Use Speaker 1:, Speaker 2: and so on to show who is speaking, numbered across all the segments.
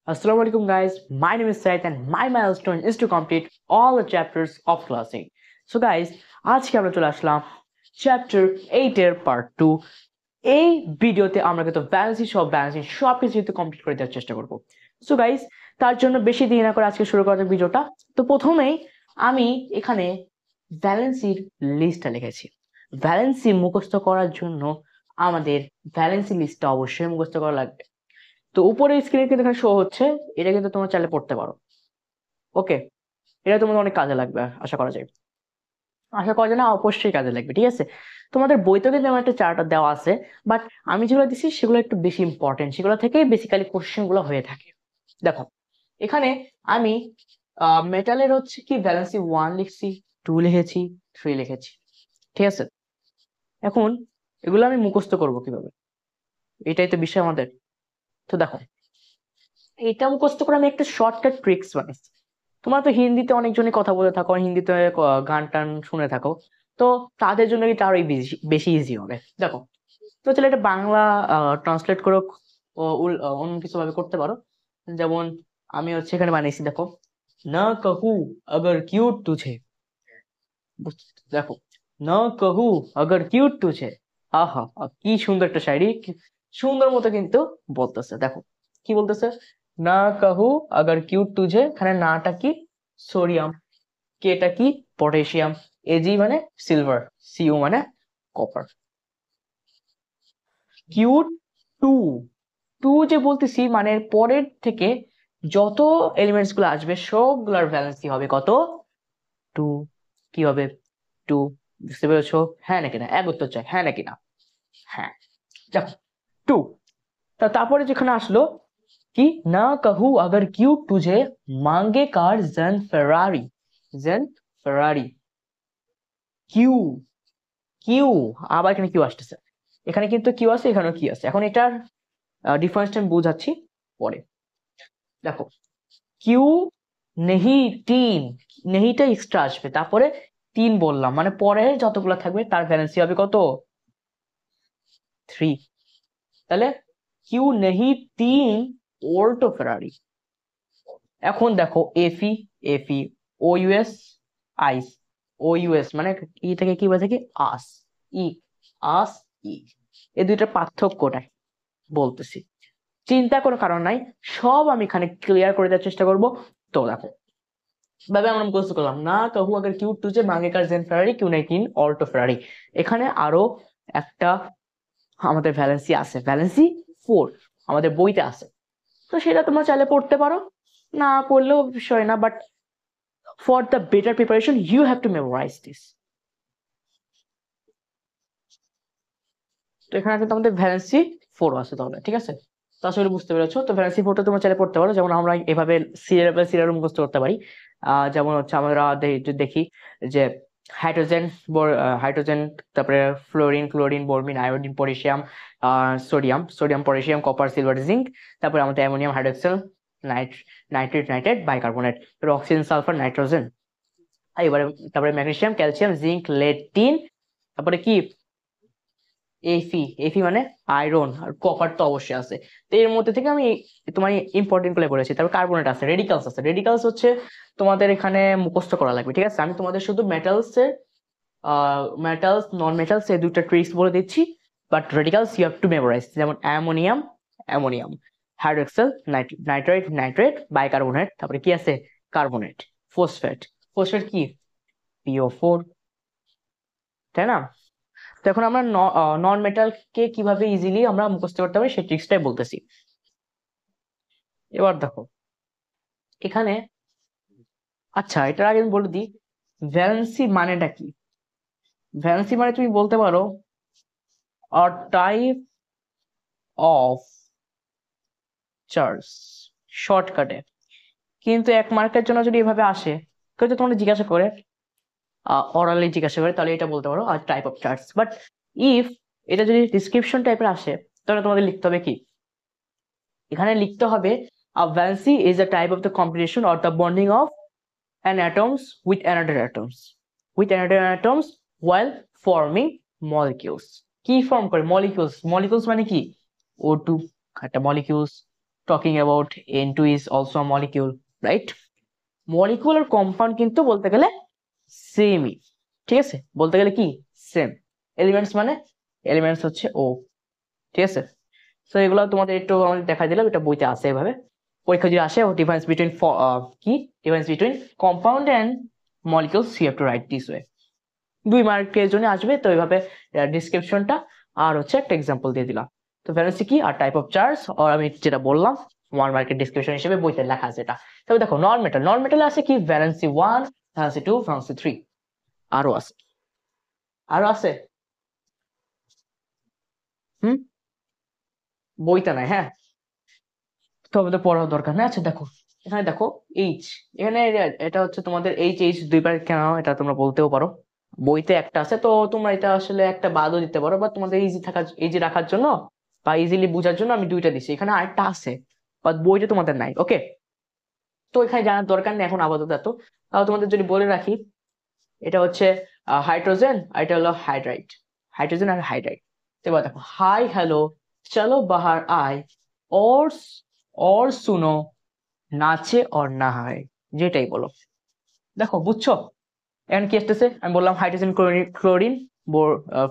Speaker 1: Assalamu alaikum guys, my name is Said and my milestone is to complete all the chapters of class 8. So guys, আজকে আমরা চলে আসলাম chapter 8 এর part 2. এই ভিডিওতে আমরা কিন্তু ব্যালেন্সিং সব কিছু কিন্তু কমপ্লিট করে দেওয়ার চেষ্টা করব। সো গাইস, তার জন্য বেশি দেরি না করে আজকে শুরু করা যাক ভিডিওটা। তো প্রথমেই আমি এখানে ব্যালেন্সির লিস্টটা লিখেছি। ব্যালেন্সি মুখস্থ করার জন্য আমাদের ব্যালেন্সি লিস্টটা অবশ্যই মুখস্থ করা লাগবে। তো উপরে স্ক্রিনে কিন্তু এখানে শো হচ্ছে, এটা কিন্তু তোমরা চাইলে পড়তে পারো। ওকে, এটা তোমাদের অনেক কাজে লাগবে আশা করা যায়। না, অবশ্যই কাজে লাগবে, ঠিক আছে। তোমাদের বইতেও কিন্তু আমার একটা চার্টার দেওয়া আছে, বাট আমি যেগুলো দিচ্ছি সেগুলো একটু বেশি ইম্পর্টেন্ট, সেগুলো থেকেই বেসিক্যালি কোশ্চেন গুলো হয়ে থাকে। দেখো এখানে আমি মেটালের হচ্ছে কি ভ্যালেন্সি 1 লিখছি, 2 লিখেছি, 3 লিখেছি, ঠিক আছে। এখন এগুলো আমি মুখস্থ করব কিভাবে, এটাই তো বিষয় আমাদের। তো দেখো, এটা মুখস্থ করে আমি একটা শর্টকাট ট্রিক্স বানাইছি। তোমরা তো হিন্দিতে অনেকজনই কথা বলে থাকো, হিন্দিতে গান টান শুনে থাকো, তো তাদের জন্য এটা আরো বেশি ইজি হবে। দেখো, তো চলে এটা বাংলা ট্রান্সলেট করে অন্য কিছু ভাবে করতে পারো। যেমন আমি হচ্ছে এখানে বানিয়েছি, দেখো, না कहूं अगर क्यूट तुझे। দেখো, না कहूं अगर क्यूट तुझे, আহা কি সুন্দর একটা শায়রি, সুন্দর মতো কিন্তু বলতেছে। দেখো কি বলতেছে, না कहूं अगर क्यूट तुझे, এখানে নাটা কি সোডিয়াম, কেটা কি পটাশিয়াম, এজি মানে সিলভার, সিউ মানে কপার, কিউট টু, টু যে বলতেছি মানে পরের থেকে যত এলিমেন্টস গুলো আসবে সবগুলোর ভ্যালেন্সি হবে কত, টু। কি হবে, টু। বুঝতে পেরেছো? হ্যাঁ নাকি না, এক উত্তর চাই, হ্যাঁ নাকি না। হ্যাঁ, দেখো, টু। তারপরে যেখানে আসলো কি, না कहूं अगर क्यूट तुझे मांगे कार जन फेरारी, जन फेराরি, কিউ, কিউ, আবার এখানে কিউ আসতেছে, এখানে কিন্তু কিউ আছে, এখানেও কি আছে। এখন এটার ডিফারেন্সটা আমি বোঝাচ্ছি পরে। দেখো, কিউ নেহি তিন, নেহিটা এক্সট্রা আসবে, তারপরে তিন বললাম মানে পরে যতগুলো থাকবে তার ভ্যালেন্সি হবে কত, থ্রি। তাহলে কিউ নেহি তিন অল্টো ফেরারি। এখন দেখো এফি, এফি, ও ইউএস, আইস, ও ইউএস মানে ই থেকে কি বলে থাকি, আস, ই, আস, ই। এই দুইটার পার্থক্যটাই বলতেছি, চিন্তা কোনো কারণ নাই, সব আমি এখানে ক্লিয়ার করে দেওয়ার চেষ্টা করব। তো দেখো ভাবে আমরা মুখস্থ করলাম, না कहूं अगर क्यों तुझे मांगे कार जेन फेरारी क्यों नहीं किन অল্টো ফেরারি। এখানে আরো একটা আমাদের ভ্যালেন্সি আছে, ভ্যালেন্সি 4 আমাদের বইতে আছে। তো সেটা তোমরা চাইলে পড়তে পারো, না পড়লেও বিষয় না, but for the better preparation you have to memorise this. তো এখানে কিন্তু আমাদের ভ্যালেন্সি 4 আছে তাহলে, ঠিক আছে। তো আসলে বুঝতে পেরেছো, তো ভ্যালেন্সি 4টা তোমরা চাইলে পড়তে পারো, যেমন আমরা এভাবে সিরিয়াল মুখস্থ করতে পারি। যেমন হচ্ছে আমরা দেখি যে হাইড্রোজেন, হাইড্রোজেন, তারপরে fluorine, chlorine, bromine, iodine, potassium, sodium, sodium, potassium, copper, silver, zinc, তারপরে আমাদের ammonium hydroxide, nitrate, bicarbonate, oxygen, sulphur, nitrogen, এবারে তারপরে magnesium, calcium, zinc, lead, tin, তারপরে কি এফি, এফি মানে আয়রন, আর কপার তো অবশ্যই আছে। তো এর মধ্যে থেকে আমি তোমার ইম্পর্টেন্ট গুলো বলেছি। তারপর কার্বনেট আছে, রেডিকালস আছে। রেডিকালস হচ্ছে তোমাদের এখানে মুখস্থ করা লাগবে, ঠিক আছে। আমি তোমাদের শুধু মেটালস এর মেটালস, নন মেটালস এই দুইটা ট্রিক্স বলে দিচ্ছি, but radicals you have to memorise. যেমন ammonium, ammonium, hydroxyl, nitrate, nitrate, bicarbonate, তারপরে কি আছে, কার্বনেট, ফসফেট, ফসফেট কি, PO4, তাই না। তো এখন আমরা নন মেটাল কে কিভাবে ইজিলি আমরা মুখস্থ করতে পারি সেই ট্রিক্সটাই বলতেছি। এবার দেখো এখানে, আচ্ছা এটার আগে আমি বলে দিই ভ্যালেন্সি মানেটা কি। ভ্যালেন্সি মানে তুমি বলতে পারো a টাইপ অফ চার্জ, শর্টকাটে। কিন্তু 1 মার্কের জন্য যদি এভাবে আসে, কেউ যদি তোমাকে জিজ্ঞাসা করে, অরালি জিজ্ঞাসা করে, তাহলে এটা বলতে পারো আর type of charge. But if এটা যদি ডিসক্রিপশন টাইপের আসে, তাহলে তোমাদের লিখতে হবে কি, এখানে লিখতে হবে a valency is a type of the combination or the bonding of an atoms with another atoms while forming molecules। কি ফর্ম করে, molecules, molecules মানে কি, O2 একটা molecules, talking about N2 is also a molecule, right? Molecule আর compound কিন্তু বলতে গেলে সেমই, ঠিক আছে? বলতে গেলে কি সেম। এলিমেন্টস মানে এলিমেন্টস হচ্ছে ও, ঠিক আছে? তো এগুলো তোমাদের একটু আমি দেখা দিলাম, এটা বইতে আসে এভাবে, পরীক্ষা যদি আসে ডিফারেন্স বিটুইন কি difference between compound and molecules you have to write this way. 2 মার্কের জন্য আসবে, তো এইভাবে ডিসক্রিপশনটা আর হচ্ছে একটা এক্সাম্পল দিয়ে দিলাম। তো ভ্যালেন্সি কি আর টাইপ অফ চার্জ, আর আমি যেটা বললাম 1 মার্কের ডিসক্রিপশন হিসেবে বইতে লেখা আছে এটা। তবে দেখো নন মেটাল, নন মেটালে আছে কি ভ্যালেন্সি 1, ভ্যালেন্সি 2, ভ্যালেন্সি 3, আরো আছে, আরো আছে। হুম, বইতে নাই, হ্যাঁ, তো আমাদের পড়ার দরকার নেই। আচ্ছা দেখো এখানে দেখো এইচ, এখানে এটা হচ্ছে তোমাদের এইচ, এইচ দুইবার কেন এটা তোমরা বলতেও পারো, বইতে একটা আছে, তো তোমরা এটা আসলে একটা বাদও দিতে পারো, বা তোমাদের ইজি রাখার জন্য বা ইজিলি বোঝার জন্য আমি দুইটা দিছি, এখানে আরেকটা আছে বাট বইটা তোমাদের নাই, ওকে? তো এখানে জানার দরকার নেই এখন আপাতত এত। তাহলে তোমাদের যদি বলে রাখি, এটা হচ্ছে হাইড্রোজেন আর এটা হলো হাইড্রাইট, হাইড্রোজেন আর হাইড্রাইট। এবার দেখো হাই হ্যালো চলো বাহার আয়, और और सुनो নাচে और नहाए, যেটাই বলো। দেখো বুঝছো এখন কি আসতেছে? আমি বললাম হাইড্রোজেন, ক্লোরিন, ক্লোরিন,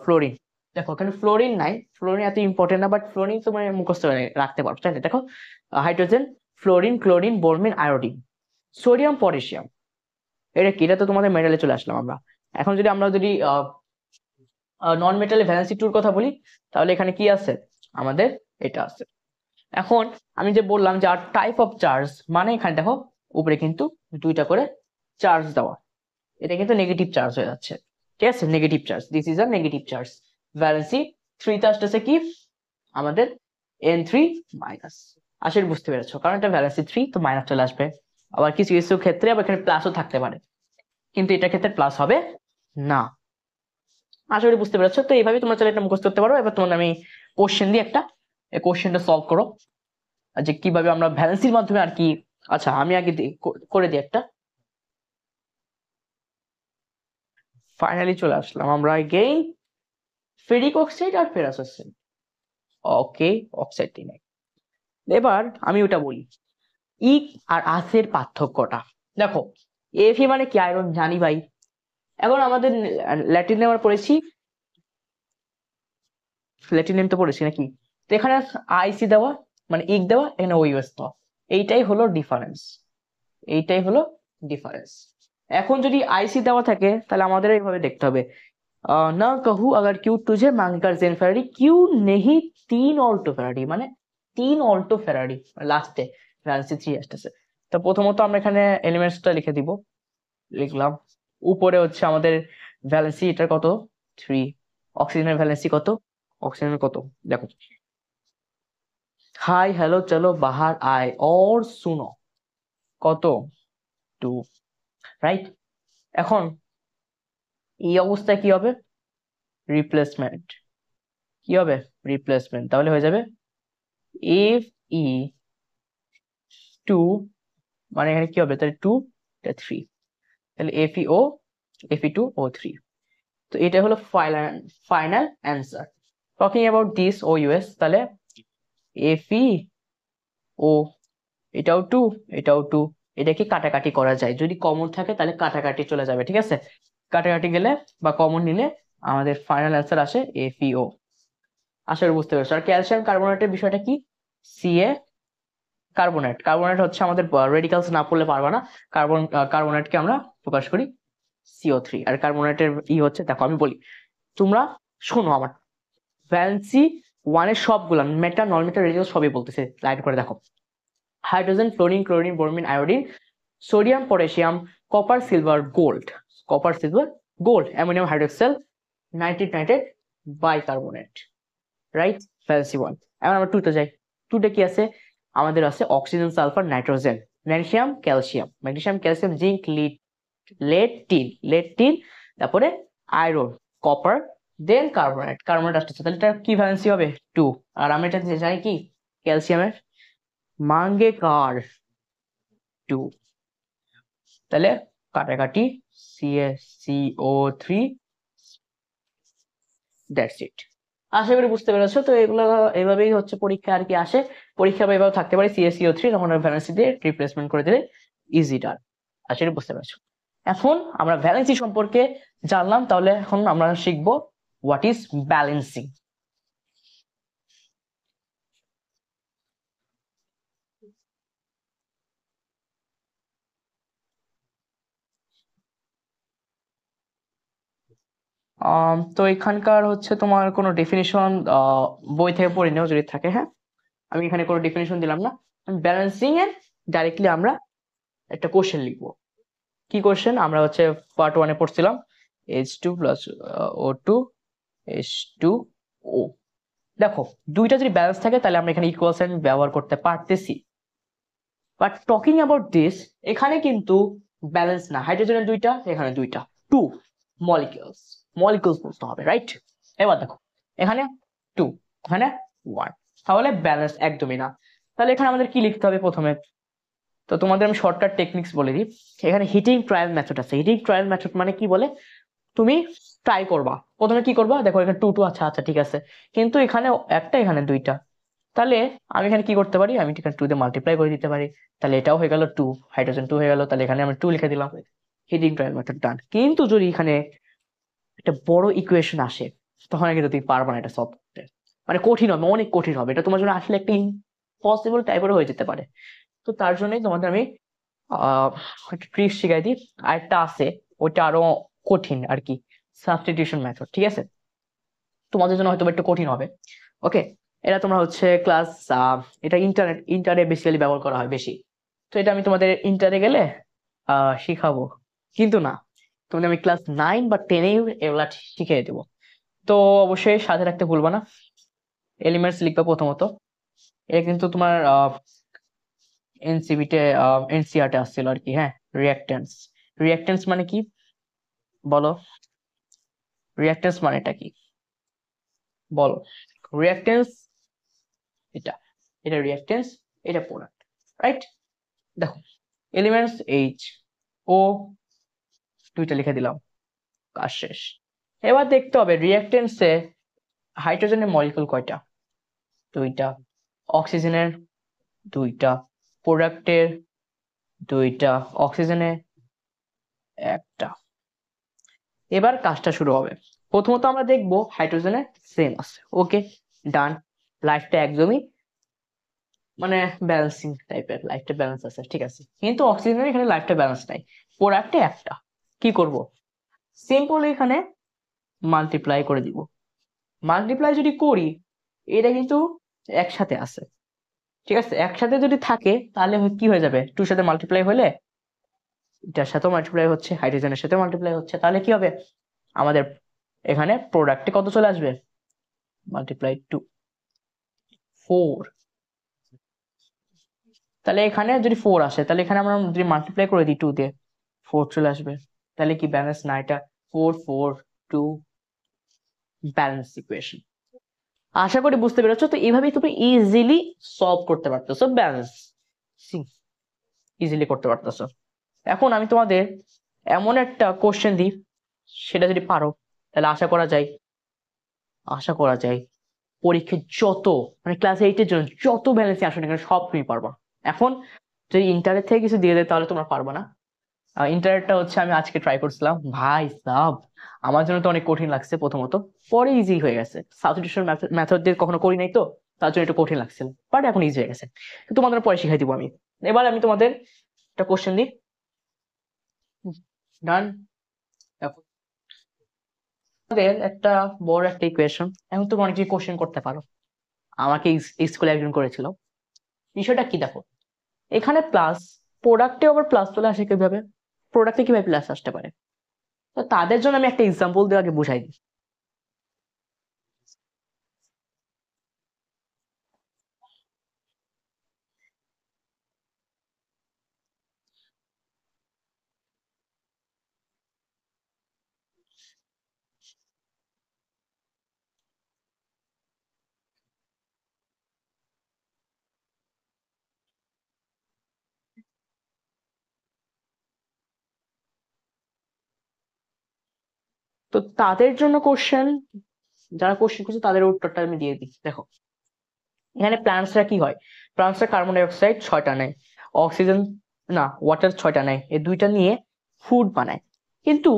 Speaker 1: ফ্লোরিন। দেখো এখানে ফ্লোরিন নাই, ফ্লোরিন এত ইম্পর্টেন্ট না, বাট ফ্লোরিন তোমার মুখস্থ রাখতে পারো, তাই না? দেখো hydrogen, fluorine, chlorine, bromine, iodine, sodium, potassium. এটা কি? এটা তো তোমাদের মেটালে চলে আসলাম আমরা। এখন যদি আমরা যদি নন মেটালে ভ্যালেন্সি টুর কথা বলি, তাহলে এখানে কি আছে আমাদের? এটা আছে। এখন আমি যে বললাম যে আর টাইপ অফ চার্জ, মানে এখানে দেখো উপরে কিন্তু দুইটা করে চার্জ দেওয়া, এটা কিন্তু নেগেটিভ চার্জ হয়ে যাচ্ছে, ঠিক আছে? Negative charge, this is a negative charge. Valency 3 তে আসতেছে কি আমাদের N3 মাইনাস। আশা করি বুঝতে পেরেছো, কারণ এটা ভ্যালেন্সি 3, তো মাইনাস চলে আসবে। আবার কিছু কিছু ক্ষেত্রে আবার এখানে প্লাসও থাকতে পারে, কিন্তু এটার ক্ষেত্রে প্লাস হবে না। আশা করি বুঝতে পেরেছো। তো এইভাবে তোমরা চাইলে এটা মুখস্থ করতে পারো। এবার তোমার আমি কোশ্চেন দিয়ে একটা, এই কোশ্চেনটা সলভ করো, যে কিভাবে আমরা ভ্যালেন্সির মাধ্যমে আর কি। আচ্ছা আমি আগে করে দিই একটা। ফাইনালি চলে আসলাম আমরা এগেইন ফেরিক অক্সাইড আর ফেরাস অক্সাইড, ওকে অক্সাইড নাই। এবার আমি ওটা বলি, ইক আর আসের পার্থক্যটা দেখো। এফি মানে কি আয়রন জানি ভাই, এখন আমাদের ল্যাটিন নেম পড়েছি, ল্যাটিন নেম তো পড়েছি নাকি? তো এখানে আইসি দেওয়া মানে ইক দেওয়া, এখানে ওইএস দেওয়া, এইটাই হলো ডিফারেন্স, এইটাই হলো ডিফারেন্স। এখন যদি আইসি দেওয়া থাকে তাহলে আমাদের এইভাবে দেখতে হবে, না कहूं अगर क्यों तुझे मांगकर जेन फेरारी क्यों नहीं 3 অল্টো ফেরারি, মানে 3 অল্টো ফেরারি লাস্টে ভ্যালেন্সি 3 আসতেছে। তো প্রথমত আমরা এখানে এলিমেন্টসটা লিখে দিব, লিখলাম। উপরে হচ্ছে আমাদের ভ্যালেন্সি এটার কত 3, অক্সিজেনের ভ্যালেন্সি কত, অক্সিজেনের কত দেখো, হাই হ্যালো চলো বাহার আয় और सुनो কত 2, রাইট? এখন এই অবস্থায় কি হবে? রিপ্লেসমেন্ট, কি হবে? রিপ্লেসমেন্ট, তাহলে হয়ে যাবে এফ ই 2, মানে এখানে কি হবে তাহলে 2, এটা 3, তাহলে FeO, Fe2O3। তো এটা হলো final final answer. Talking about this OUS, তাহলে FeO, এটাও 2, এটাও 2, এটাকে কাটাকাটি করা যায়, যদি কমন থাকে তাহলে কাটাকাটি চলে যাবে, ঠিক আছে? কাটাকাটি গেলে বা কমন নিলে আমাদের ফাইনাল অ্যান্সার আসে FeO। আশা করি বুঝতে পেরেছো। আর ক্যালসিয়াম কার্বনেটের বিষয়টা কি? Ca কার্বনেট, কার্বনেট হচ্ছে আমাদের রেডিকালস না পড়লে পারবা না, কার্বনেটকে আমরা প্রকাশ করি CO3। আর কার্বনেটের হচ্ছে, দেখো আমি বলি তোমরা শোনো আমার, ভ্যালেন্সি 1 এর সবগুলা মেটা নন মেটা রেডিকাল সবই বলতেছে, লাইন করে দেখো। Hydrogen, fluorine, chlorine, bromine, iodine, sodium, potassium, copper, silver, gold, copper, silver, gold, ammonium hydroxide, nitric, nitrate, bicarbonate, right? Valency 1। এখন আমরা 2 তে যাই। 2 তে কি আছে আমাদের? আছে oxygen, sulphur, nitrogen, magnesium, calcium, magnesium, calcium, zinc, lead, lead, tin, lead, tin, তারপরে আয়রন, কপার, দেন কার্বনেট, কার্বনেট আসতেছে, তাহলে এটা কি ভ্যালেন্সি হবে 2। আর আমি এটা জানি কি ক্যালসিয়ামের মাঙ্গে কার 2, তাহলে কাটাকাটি CaCO3, দ্যাটস ইট। আশা করি বুঝতে পেরেছো। তো এগুলো এভাবেই হচ্ছে পরীক্ষা আর কি আসে। পরীক্ষা বা এভাবে থাকতে পারে CaCO3 তখন ভ্যালেন্সি দিয়ে রিপ্লেসমেন্ট করে দিলে ইজি ডান। আশা করি বুঝতে পেরেছো। এখন আমরা ভ্যালেন্সি সম্পর্কে জানলাম, তাহলে এখন আমরা শিখবো হোয়াট ইজ ব্যালেন্সিং। তো এখানকার হচ্ছে তোমার কোনো ডেফিনিশন বই থেকে পড়ে নেও যদি থাকে। হ্যাঁ, আমি এখানে কোনো ডেফিনিশন দিলাম না। ব্যালেন্সিং এর ডাইরেক্টলি আমরা একটা কোশ্চেন লিখবো। কি কোশ্চেন? আমরা হচ্ছে পার্ট 1-এ পড়ছিলাম H2 প্লাস O2 H2O। দেখো, দুইটা যদি ব্যালেন্স থাকে তাহলে আমরা এখানে ইকুয়াল সাইন ব্যবহার করতে পারতেছি। বাট টকিং অ্যাবাউট দিস, এখানে কিন্তু ব্যালেন্স না, হাইড্রোজেনের দুইটা, এখানে দুইটা, টু মলিকিউলস। মলিকিউলস বলতে হবে, রাইট? এবার দেখো, এখানে টু, এখানে ওয়ান, তাহলে ব্যালেন্স একদমই না। তাহলে এখানে আমাদের কি লিখতে হবে প্রথমে? তো তোমাদের আমি শর্টকাট টেকনিক্স বলে দিই। এখানে হিটিং ট্রায়াল মেথড আছে। হিটিং ট্রায়াল মেথড মানে কি বলে, তুমি ট্রাই করবা। প্রথমে কি করবা, দেখো এখানে টু টু, আচ্ছা আচ্ছা ঠিক আছে, কিন্তু এখানে একটা, এখানে দুইটা, তাহলে আমি এখানে কি করতে পারি, আমি এখানে টু দিয়ে মাল্টিপ্লাই করে দিতে পারি। তাহলে এটাও হয়ে গেল টু, হাইড্রোজেন টু হয়ে গেল, তাহলে এখানে আমি টু লিখে দিলাম। হিটিং ট্রায়াল মেথড ডান। কিন্তু যদি এখানে একটা বড় ইকুয়েশন আসে, তখন কিন্তু তুমি পারবা না এটা সলভ করতে। মানে কঠিন হবে, অনেক কঠিন হবে, এটা তোমার জন্য আসলে একটা ইম্পসিবল টাইপের হয়ে যেতে পারে। তো তার জন্যই তোমাদের আমি একটা ট্রিক শিখাই দিই। আরেকটা আছে, ওইটা আরো কঠিন আর কি, সাবস্টিটিউশন মেথড। ঠিক আছে, তোমাদের জন্য হয়তো একটু কঠিন হবে। ওকে, এটা তোমরা হচ্ছে ক্লাস, এটা ইন্টারে বেসিক্যালি ব্যবহার করা হয় বেশি। তো এটা আমি তোমাদের ইন্টারে গেলে শিখাবো, কিন্তু না, তোমাদের আমি ক্লাস 9 বা 10-এ এগুলা শিখিয়ে দেবো। তো অবশ্যই সাথে রাখতে ভুলবা না। এলিমেন্টস লিখবে প্রথমত। এটা কিন্তু তোমার এনসিবিতে, এনসিআরতে আসছিল আর কি। হ্যাঁ, রিয়াক্টেন্স। রিয়াক্টেন্স মানে কি বলো? রিয়াক্টেন্স মানেটা কি বলো? রিয়াক্টেন্স এটা, এটা রিয়াক্টেন্স, এটা প্রোডাক্ট, রাইট? দেখো, এলিমেন্টস এইচ ও, দুইটা লিখে দিলাম, কাজ শেষ। এবার দেখতে হবে রিয়াক্টেন্সে হাইড্রোজেনের মলিকুল কয়টা? দুইটা। অক্সিজেনের দুইটা। প্রোডাক্টের দুইটা। অক্সিজেনের একটা। এবার কাজটা শুরু হবে। প্রথমত আমরা দেখবো হাইড্রোজেনের সেম আছে, ওকে ডান। লাইফটা একদমই মানে ব্যালেন্সিং টাইপের, লাইফটা ব্যালেন্স আছে, ঠিক আছে। কিন্তু অক্সিজেনের এখানে লাইফটা ব্যালেন্স নাই, প্রোডাক্টে একটা। কি করব? সিম্পল এখানে মাল্টিপ্লাই করে দিব। মাল্টিপ্লাই যদি করি, এটা কিন্তু একসাথে আছে, ঠিক আছে। একসাথে যদি থাকে তাহলে কি হয়ে যাবে, টুর সাথে মাল্টিপ্লাই হলে এটার সাথেও মাল্টিপ্লাই হচ্ছে, হাইড্রোজেনের সাথে মাল্টিপ্লাই হচ্ছে, তাহলে কি হবে আমাদের এখানে প্রোডাক্টে কত চলে আসবে? Multiply two, four. তাহলে এখানে যদি ফোর আসে, তাহলে এখানে আমরা যদি মাল্টিপ্লাই করে দিই টু দিয়ে, ফোর চলে আসবে। তাহলে কি ব্যালেন্স না এটা? Four four two, balance equation. আশা করি বুঝতে পেরেছো। তো এইভাবেই তুমি ইজিলি সলভ করতে পারতেছো ব্যালেন্স, ইজিলি করতে পারতেছো। এখন আমি তোমাদের এমন একটা কোশ্চেন দিই, সেটা যদি পারো তাহলে আশা করা যায় পরীক্ষায় যত, মানে ক্লাস 8-এর জন্য যত ব্যালেন্সই আসো না কেন, সব তুমি পারবা। এখন যদি ইন্টারের থেকে কিছু দিয়ে দেয় তাহলে তোমরা পারবা না। ইন্টারেরটা হচ্ছে আমি আজকে ট্রাই করছিলাম, ভাই সাব, আমার জন্য তো অনেক কঠিন লাগছে প্রথমত, পরে ইজি হয়ে গেছে। সাবস্টিটিউশন মেথড দিয়ে কখনো করি নাই, তো তার জন্য একটু কঠিন লাগছিল, বাট এখন ইজি হয়ে গেছে। তো তোমাদের পরে শিখাই দিব আমি। এবার আমি তোমাদের একটা কোশ্চেন দিই, ডান। আমাদের একটা বড় একটা ইকুয়েশন, এখন তুমি অনেক কিছু কোশ্চেন করতে পারো, আমাকে স্কুলে একজন করেছিল। বিষয়টা কি দেখো, এখানে প্লাস, প্রোডাক্টে আবার প্লাস চলে আসে কিভাবে? প্রোডাক্টে কিভাবে প্লাস আসতে পারে? তো তাদের জন্য আমি একটা এক্সাম্পল দিয়ে আগে বুঝাই দিই। তো তাদের জন্য কোশ্চেন যারা কোশ্চেন করছে তাদের উত্তরটা আমি দিয়ে দিই। দেখো এখানে প্লান্টসরা কি হয়, প্লান্টসরা কার্বন ডাই অক্সাইড 6টা নেয়, অক্সিজেন না ওয়াটার 6টা নেয়, এই 2টা নিয়ে ফুড বানায়। কিন্তু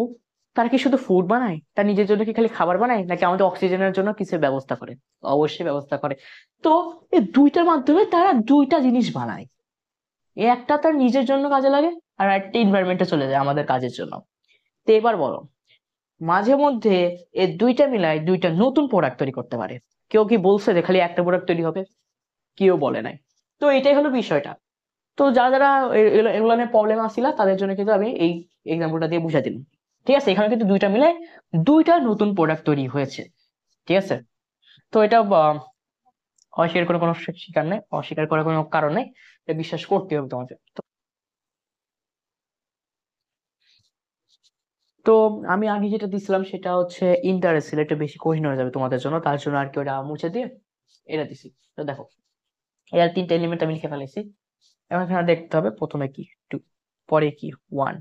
Speaker 1: তারা কি শুধু ফুড বানায়, তার নিজের জন্য কি খালি খাবার বানায়, নাকি আমাদের অক্সিজেনের জন্য কিছু ব্যবস্থা করে? অবশ্যই ব্যবস্থা করে। তো এই 2টার মাধ্যমে তারা 2টা জিনিস বানায়, একটা তার নিজের জন্য কাজে লাগে আর একটা এনভায়রনমেন্টে চলে যায় আমাদের কাজের জন্য। তো এবার বলো, মাঝে মধ্যে এই 2টা মিলাই 2টা নতুন প্রোডাক্ট তৈরি করতে পারে। কেউ কি বলছে যে খালি একটা প্রোডাক্ট তৈরি হবে? কেউ বলে নাই। তো এটাই হলো বিষয়টা। তো যারা যারা এগুলো নিয়ে প্রবলেম আসছিল তাদের জন্য কিন্তু আমি এই এক্সাম্পলটা দিয়ে বুঝাই দিলাম। ঠিক আছে, এখানে কিন্তু 2টা মিলে 2টা নতুন প্রোডাক্ট তৈরি হয়েছে। ঠিক আছে, তো এটা অস্বীকার করার কোনো স্বীকার নেই, অস্বীকার করার কোনো কারণ নেই, এটা বিশ্বাস করতে হবে তোমাদের। তো আমি আগে যেটা দিছিলাম সেটা হচ্ছে ইন্টারেস্ট, এটা বেশি কঠিন হয়ে যাবে তোমাদের জন্য, তার জন্য আর কি ওটা মুছে দিয়ে এটা দিছি। তো দেখো এর 3টা এলিমেন্ট আমি লিখে ফেলেছি। এখন এখানে দেখতে হবে প্রথমে কি 2, পরে কি 1,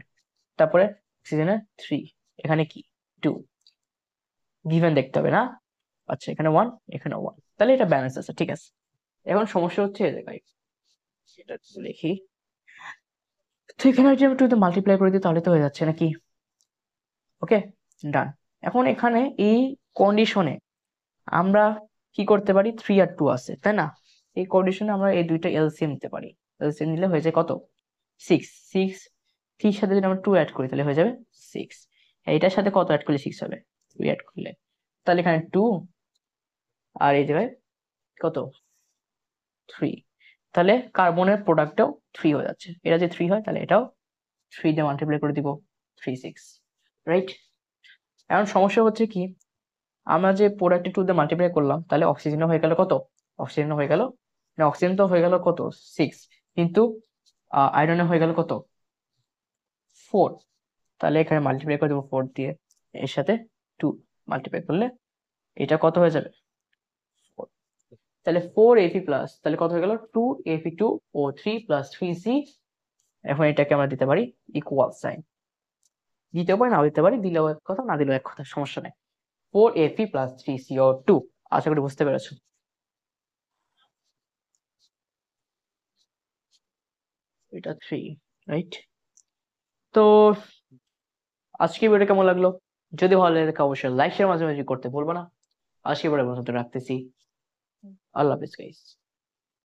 Speaker 1: তারপরে অক্সিজেনের 3, এখানে কি 2, গিভেন দেখতে হবে না? আচ্ছা এখানে 1, এখানে 1, তাহলে এটা ব্যালেন্স আছে। ঠিক আছে, এখন সমস্যা হচ্ছে এই জায়গায়, এটা লিখি। তো এখানে যদি আমি 2 মাল্টিপ্লাই করে দিই তাহলে তো হয়ে যাচ্ছে নাকি? ওকে, ডান। এখন এখানে এই কন্ডিশনে আমরা কি করতে পারি, 3 আর 2 আছে তাই না? এই কন্ডিশনে আমরা এই 2টা এলসিএম নিতে পারি। এলসিএম নিলে হয়ে যায় কত? 6। 6, 3 এর সাথে যদি আমরা 2 অ্যাড করি তাহলে হয়ে যাবে 6। এইটার সাথে কত অ্যাড করলে 6 হবে? 2 অ্যাড করলে। তাহলে এখানে 2 আর এই জায়গায় কত? 3। তাহলে কার্বনের প্রোডাক্টটাও 3 হয়ে যাচ্ছে। এটা যে 3 হয় তাহলে এটাও 3 দিয়ে মাল্টিপ্লাই করে দিব, 3 6, রাইট? এখন সমস্যা হচ্ছে কি, আমরা যে প্রোডাক্টে 2 দিয়ে মাল্টিপ্লাই করলাম তাহলে অক্সিজেন হয়ে গেল কত? অক্সিজেন হয়ে গেল না, অক্সিজেন তো হয়ে গেল কত? 6, কিন্তু আয়রনে হয়ে গেল কত? 4। তাহলে এখানে মাল্টিপ্লাই করে দেবো 4 দিয়ে, এর সাথে 2 মাল্টিপ্লাই করলে এটা কত হয়ে যাবে? 4। তাহলে 4 Fe প্লাস, তাহলে কত হয়ে গেল? 2Fe2O3 plus 3C। এখন এটাকে আমরা দিতে পারি ইকুয়াল সাইন, দিতেও পারি নাও দিতে পারি, দিলেও এক কথা না দিলেও এক কথা, সমস্যা নেই। 4Fe plus 3CO2। আশা করি বুঝতে পেরেছো। এটা 3, রাইট? তো আজকে ভিডিও কেমন লাগলো? যদি ভালো লাগে অবশ্যই লাইক শেয়ার মাঝে মাঝে করতে ভুলবো না। আজকে ভিডিও পর্যন্ত রাখতেছি। আল্লাহ হাফেজ গাইস।